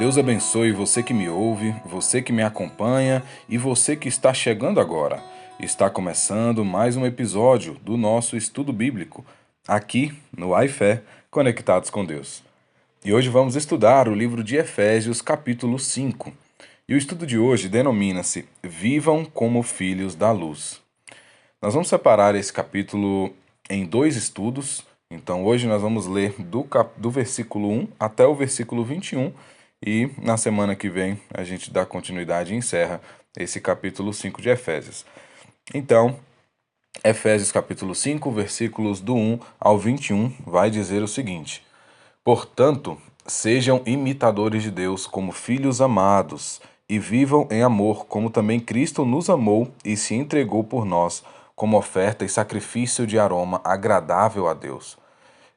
Deus abençoe você que me ouve, você que me acompanha e você que está chegando agora. Está começando mais um episódio do nosso estudo bíblico, aqui no iFé, Conectados com Deus. E hoje vamos estudar o livro de Efésios, capítulo 5. E o estudo de hoje denomina-se Vivam como Filhos da Luz. Nós vamos separar esse capítulo em dois estudos. Então hoje nós vamos ler do versículo 1 até o versículo 21 e na semana que vem a gente dá continuidade e encerra esse capítulo 5 de Efésios. Então, Efésios capítulo 5, versículos do 1 ao 21 vai dizer o seguinte: Portanto, sejam imitadores de Deus como filhos amados e vivam em amor, como também Cristo nos amou e se entregou por nós, como oferta e sacrifício de aroma agradável a Deus.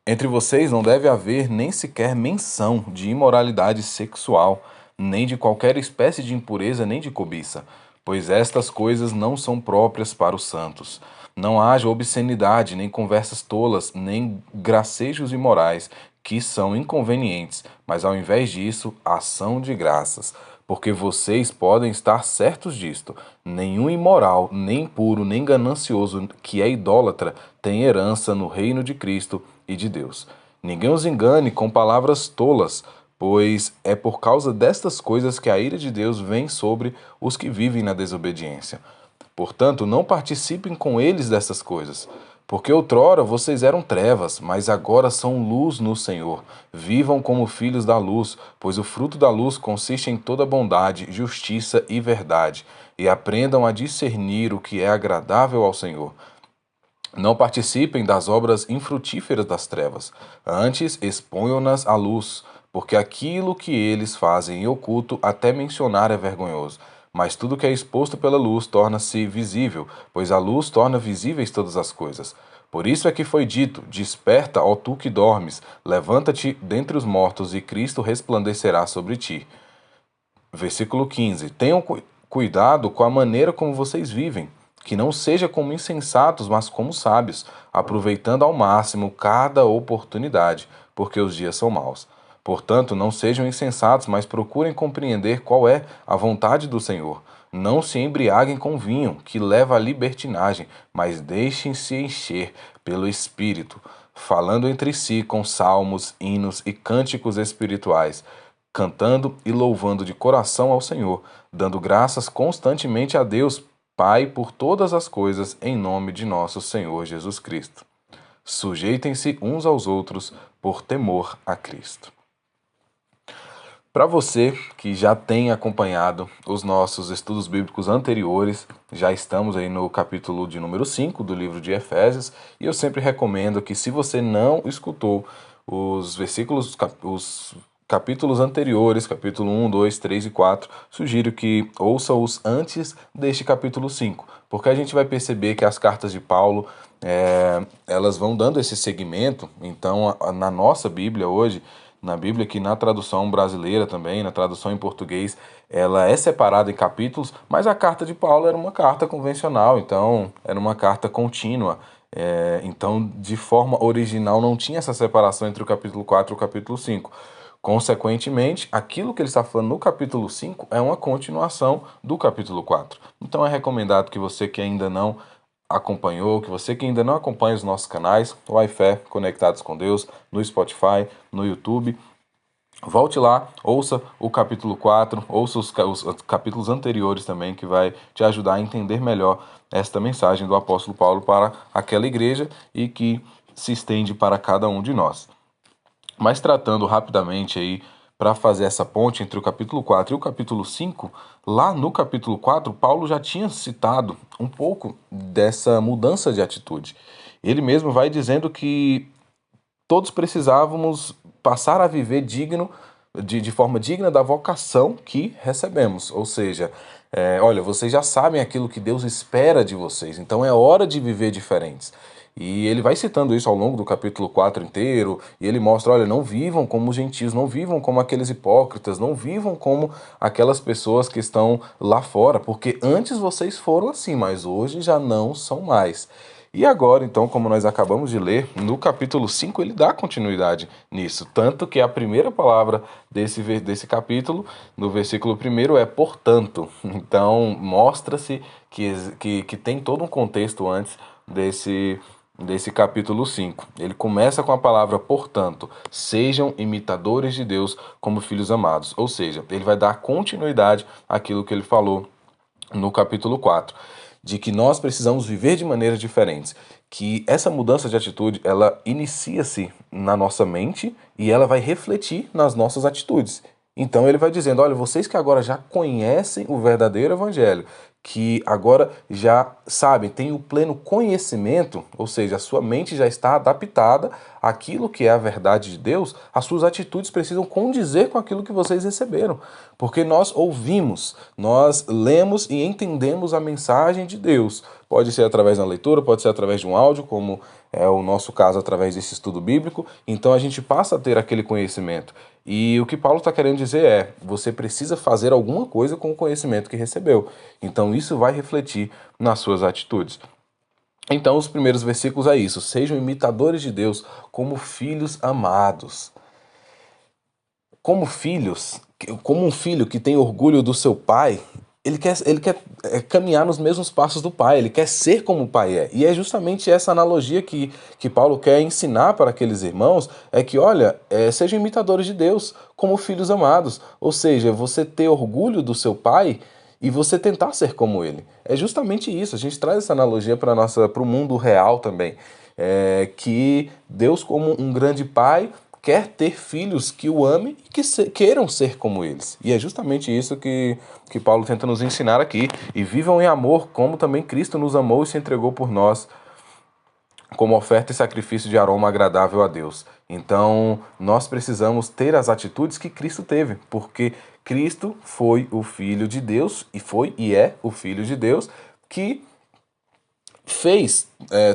Entre vocês não deve haver nem sequer menção de imoralidade sexual, nem de qualquer espécie de impureza, nem de cobiça, pois estas coisas não são próprias para os santos. Não haja obscenidade, nem conversas tolas, nem gracejos imorais, que são inconvenientes, mas ao invés disso, ação de graças. Porque vocês podem estar certos disto: nenhum imoral, nem impuro, nem ganancioso, que é idólatra, tem herança no reino de Cristo e de Deus. Ninguém os engane com palavras tolas, pois é por causa destas coisas que a ira de Deus vem sobre os que vivem na desobediência. Portanto, não participem com eles dessas coisas, porque outrora vocês eram trevas, mas agora são luz no Senhor. Vivam como filhos da luz, pois o fruto da luz consiste em toda bondade, justiça e verdade, e aprendam a discernir o que é agradável ao Senhor. Não participem das obras infrutíferas das trevas, antes exponham-nas à luz, porque aquilo que eles fazem em oculto até mencionar é vergonhoso. Mas tudo que é exposto pela luz torna-se visível, pois a luz torna visíveis todas as coisas. Por isso é que foi dito: Desperta, ó tu que dormes, levanta-te dentre os mortos e Cristo resplandecerá sobre ti. Versículo 15. Tenham cuidado com a maneira como vocês vivem, que não seja como insensatos, mas como sábios, aproveitando ao máximo cada oportunidade, porque os dias são maus. Portanto, não sejam insensatos, mas procurem compreender qual é a vontade do Senhor. Não se embriaguem com vinho, que leva à libertinagem, mas deixem-se encher pelo Espírito, falando entre si com salmos, hinos e cânticos espirituais, cantando e louvando de coração ao Senhor, dando graças constantemente a Deus, Pai, por todas as coisas, em nome de nosso Senhor Jesus Cristo. Sujeitem-se uns aos outros por temor a Cristo. Para você que já tem acompanhado os nossos estudos bíblicos anteriores, já estamos aí no capítulo de número 5 do livro de Efésios, e eu sempre recomendo que, se você não escutou os versículos, os capítulos anteriores, capítulo 1, 2, 3 e 4, sugiro que ouça-os antes deste capítulo 5, porque a gente vai perceber que as cartas de Paulo, elas vão dando esse segmento. Então, na nossa Bíblia hoje, na Bíblia, que na tradução brasileira também, na tradução em português, ela é separada em capítulos, mas a carta de Paulo era uma carta convencional, então era uma carta contínua. Então, de forma original, não tinha essa separação entre o capítulo 4 e o capítulo 5. Consequentemente, aquilo que ele está falando no capítulo 5 é uma continuação do capítulo 4. Então é recomendado que você que ainda não acompanhou, que você que ainda não acompanha os nossos canais, o iFé Conectados com Deus, no Spotify, no YouTube, volte lá, ouça o capítulo 4, ouça os capítulos anteriores também, que vai te ajudar a entender melhor esta mensagem do apóstolo Paulo para aquela igreja e que se estende para cada um de nós. Mas tratando rapidamente aí, para fazer essa ponte entre o capítulo 4 e o capítulo 5, lá no capítulo 4, Paulo já tinha citado um pouco dessa mudança de atitude. Ele mesmo vai dizendo que todos precisávamos passar a viver de forma digna da vocação que recebemos. Ou seja, olha, vocês já sabem aquilo que Deus espera de vocês, então é hora de viver diferentes. E ele vai citando isso ao longo do capítulo 4 inteiro, e ele mostra: olha, não vivam como os gentios, não vivam como aqueles hipócritas, não vivam como aquelas pessoas que estão lá fora, porque antes vocês foram assim, mas hoje já não são mais. E agora, então, como nós acabamos de ler, no capítulo 5 ele dá continuidade nisso. Tanto que a primeira palavra desse capítulo, no versículo 1, é portanto. Então, mostra-se que tem todo um contexto antes desse capítulo 5. Ele começa com a palavra portanto, sejam imitadores de Deus como filhos amados. Ou seja, ele vai dar continuidade àquilo que ele falou no capítulo 4, de que nós precisamos viver de maneiras diferentes, que essa mudança de atitude, ela inicia-se na nossa mente e ela vai refletir nas nossas atitudes. Então ele vai dizendo, olha, vocês que agora já conhecem o verdadeiro evangelho, que agora já sabem, têm o pleno conhecimento, ou seja, a sua mente já está adaptada àquilo que é a verdade de Deus, as suas atitudes precisam condizer com aquilo que vocês receberam. Porque nós ouvimos, nós lemos e entendemos a mensagem de Deus. Pode ser através da leitura, pode ser através de um áudio, como é o nosso caso através desse estudo bíblico. Então a gente passa a ter aquele conhecimento. E o que Paulo está querendo dizer é, você precisa fazer alguma coisa com o conhecimento que recebeu. Então isso vai refletir nas suas atitudes. Então os primeiros versículos é isso, sejam imitadores de Deus como filhos amados. Como filhos, como um filho que tem orgulho do seu pai, ele quer caminhar nos mesmos passos do pai, ele quer ser como o pai é. E é justamente essa analogia que Paulo quer ensinar para aqueles irmãos, é que, olha, sejam imitadores de Deus, como filhos amados. Ou seja, você ter orgulho do seu pai e você tentar ser como ele. É justamente isso, a gente traz essa analogia para o mundo real também. Que Deus, como um grande pai, quer ter filhos que o amem e que queiram ser como eles. E é justamente isso que Paulo tenta nos ensinar aqui. E vivam em amor, como também Cristo nos amou e se entregou por nós, como oferta e sacrifício de aroma agradável a Deus. Então, nós precisamos ter as atitudes que Cristo teve, porque Cristo foi o Filho de Deus, e é o Filho de Deus, que fez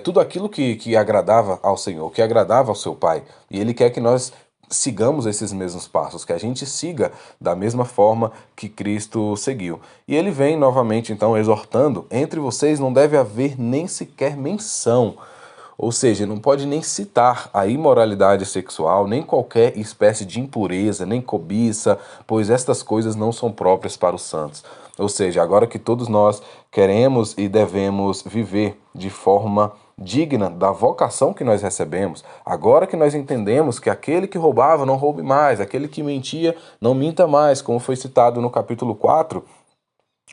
tudo aquilo que agradava ao Senhor, que agradava ao seu Pai. E Ele quer que nós sigamos esses mesmos passos, que a gente siga da mesma forma que Cristo seguiu. E Ele vem novamente, então, exortando, entre vocês não deve haver nem sequer menção. Ou seja, não pode nem citar a imoralidade sexual, nem qualquer espécie de impureza, nem cobiça, pois estas coisas não são próprias para os santos. Ou seja, agora que todos nós queremos e devemos viver de forma digna da vocação que nós recebemos, agora que nós entendemos que aquele que roubava não roube mais, aquele que mentia não minta mais, como foi citado no capítulo 4,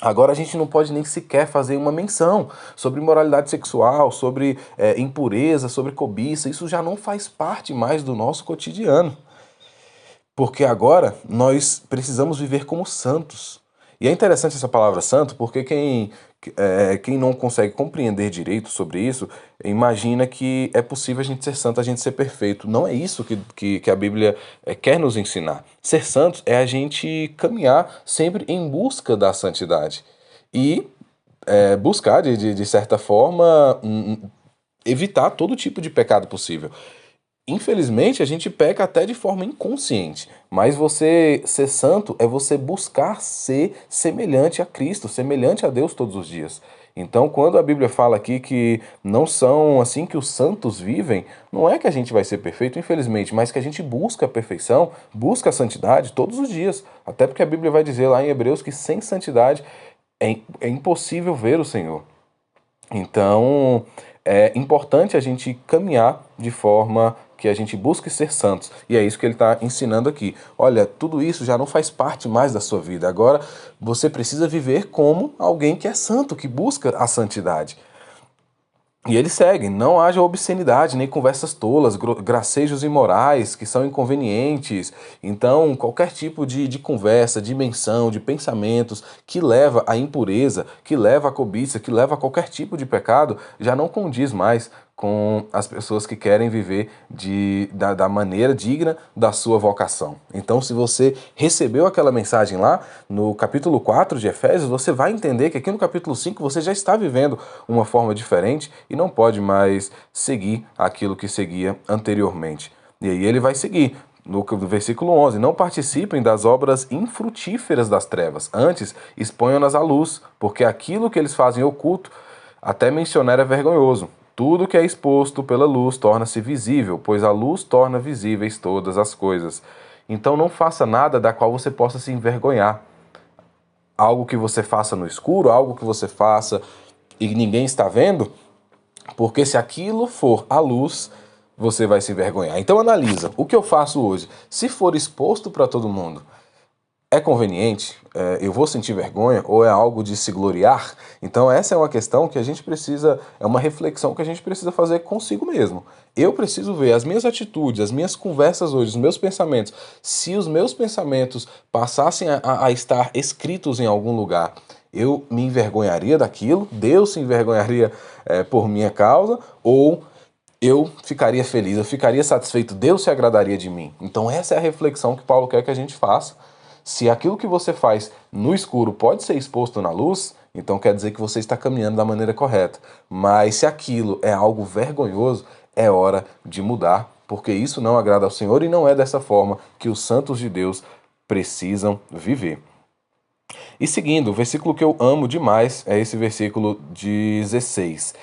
agora a gente não pode nem sequer fazer uma menção sobre imoralidade sexual, sobre impureza, sobre cobiça. Isso já não faz parte mais do nosso cotidiano. Porque agora nós precisamos viver como santos. E é interessante essa palavra santo, porque quem não consegue compreender direito sobre isso, imagina que é possível a gente ser santo, a gente ser perfeito. Não é isso que a Bíblia quer nos ensinar. Ser santos é a gente caminhar sempre em busca da santidade. E buscar, de certa forma, evitar todo tipo de pecado possível. Infelizmente, a gente peca até de forma inconsciente, mas você ser santo é você buscar ser semelhante a Cristo, semelhante a Deus todos os dias. Então, quando a Bíblia fala aqui que não são assim que os santos vivem, não é que a gente vai ser perfeito, infelizmente, mas que a gente busca a perfeição, busca a santidade todos os dias. Até porque a Bíblia vai dizer lá em Hebreus que sem santidade é impossível ver o Senhor. Então, é importante a gente caminhar de forma que a gente busque ser santos. E é isso que ele está ensinando aqui. Olha, tudo isso já não faz parte mais da sua vida. Agora, você precisa viver como alguém que é santo, que busca a santidade. E ele segue, não haja obscenidade, nem conversas tolas, gracejos imorais, que são inconvenientes. Então, qualquer tipo de conversa, de menção, de pensamentos que leva à impureza, que leva à cobiça, que leva a qualquer tipo de pecado, já não condiz mais com as pessoas que querem viver da maneira digna da sua vocação. Então, se você recebeu aquela mensagem lá no capítulo 4 de Efésios, você vai entender que aqui no capítulo 5 você já está vivendo uma forma diferente e não pode mais seguir aquilo que seguia anteriormente. E aí ele vai seguir. No versículo 11, não participem das obras infrutíferas das trevas, antes exponham-nas à luz, porque aquilo que eles fazem oculto, até mencionar é vergonhoso. Tudo que é exposto pela luz torna-se visível, pois a luz torna visíveis todas as coisas. Então não faça nada da qual você possa se envergonhar. Algo que você faça no escuro, algo que você faça e ninguém está vendo, porque se aquilo for à luz, você vai se envergonhar. Então analisa, o que eu faço hoje? Se for exposto para todo mundo, é conveniente? Eu vou sentir vergonha? Ou é algo de se gloriar? Então essa é uma questão que a gente precisa, é uma reflexão que a gente precisa fazer consigo mesmo. Eu preciso ver as minhas atitudes, as minhas conversas hoje, os meus pensamentos. Se os meus pensamentos passassem a estar escritos em algum lugar, eu me envergonharia daquilo? Deus se envergonharia por minha causa? Ou eu ficaria feliz, eu ficaria satisfeito, Deus se agradaria de mim? Então essa é a reflexão que Paulo quer que a gente faça. Se aquilo que você faz no escuro pode ser exposto na luz, então quer dizer que você está caminhando da maneira correta. Mas se aquilo é algo vergonhoso, é hora de mudar, porque isso não agrada ao Senhor e não é dessa forma que os santos de Deus precisam viver. E seguindo, o versículo que eu amo demais é esse versículo 16.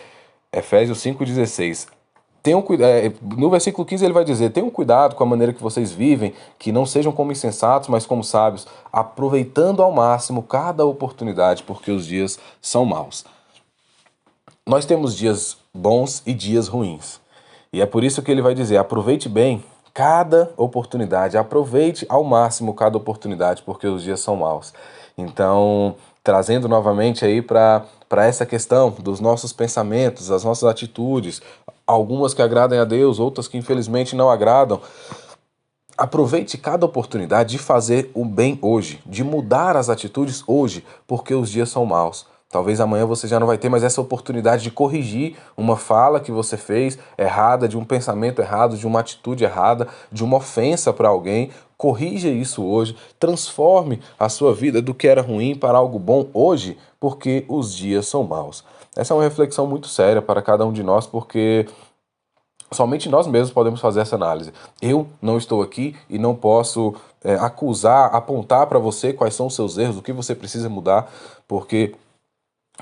Efésios 5,16. No versículo 15 ele vai dizer: tenham cuidado com a maneira que vocês vivem, que não sejam como insensatos, mas como sábios, aproveitando ao máximo cada oportunidade, porque os dias são maus. Nós temos dias bons e dias ruins. E é por isso que ele vai dizer: aproveite bem cada oportunidade, aproveite ao máximo cada oportunidade, porque os dias são maus. Então, trazendo novamente aí para essa questão dos nossos pensamentos, as nossas atitudes, algumas que agradem a Deus, outras que infelizmente não agradam. Aproveite cada oportunidade de fazer o bem hoje, de mudar as atitudes hoje, porque os dias são maus. Talvez amanhã você já não vai ter mais essa oportunidade de corrigir uma fala que você fez errada, de um pensamento errado, de uma atitude errada, de uma ofensa para alguém. Corrija isso hoje, transforme a sua vida do que era ruim para algo bom hoje, porque os dias são maus. Essa é uma reflexão muito séria para cada um de nós, porque somente nós mesmos podemos fazer essa análise. Eu não estou aqui e não posso acusar, apontar para você quais são os seus erros, o que você precisa mudar, porque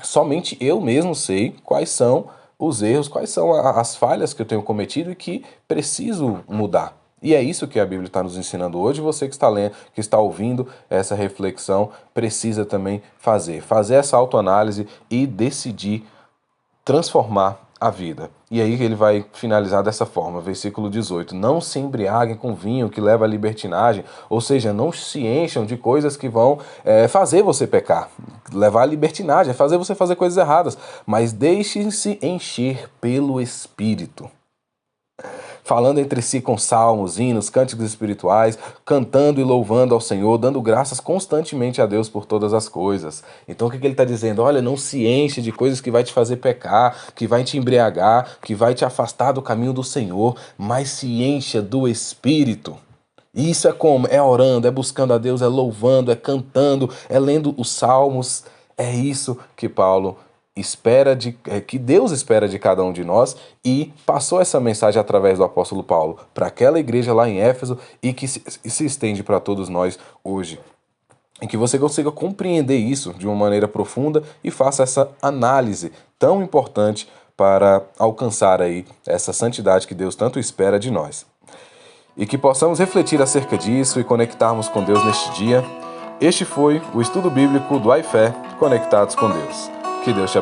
somente eu mesmo sei quais são os erros, quais são as falhas que eu tenho cometido e que preciso mudar. E é isso que a Bíblia está nos ensinando hoje. Você que está lendo, que está ouvindo essa reflexão, precisa também fazer essa autoanálise e decidir transformar a vida. E aí ele vai finalizar dessa forma, versículo 18: não se embriaguem com vinho que leva à libertinagem, ou seja, não se encham de coisas que vão fazer você pecar, levar à libertinagem, é fazer você fazer coisas erradas, mas deixem-se encher pelo Espírito, falando entre si com salmos, hinos, cânticos espirituais, cantando e louvando ao Senhor, dando graças constantemente a Deus por todas as coisas. Então o que ele está dizendo? Olha, não se enche de coisas que vai te fazer pecar, que vai te embriagar, que vai te afastar do caminho do Senhor, mas se encha do Espírito. E isso é como? É orando, é buscando a Deus, é louvando, é cantando, é lendo os salmos. É isso que Paulo que Deus espera de cada um de nós, e passou essa mensagem através do apóstolo Paulo para aquela igreja lá em Éfeso e que se estende para todos nós hoje. E que você consiga compreender isso de uma maneira profunda e faça essa análise tão importante para alcançar aí essa santidade que Deus tanto espera de nós. E que possamos refletir acerca disso e conectarmos com Deus neste dia. Este foi o estudo bíblico do iFé Conectados com Deus. Que Deus te abençoe.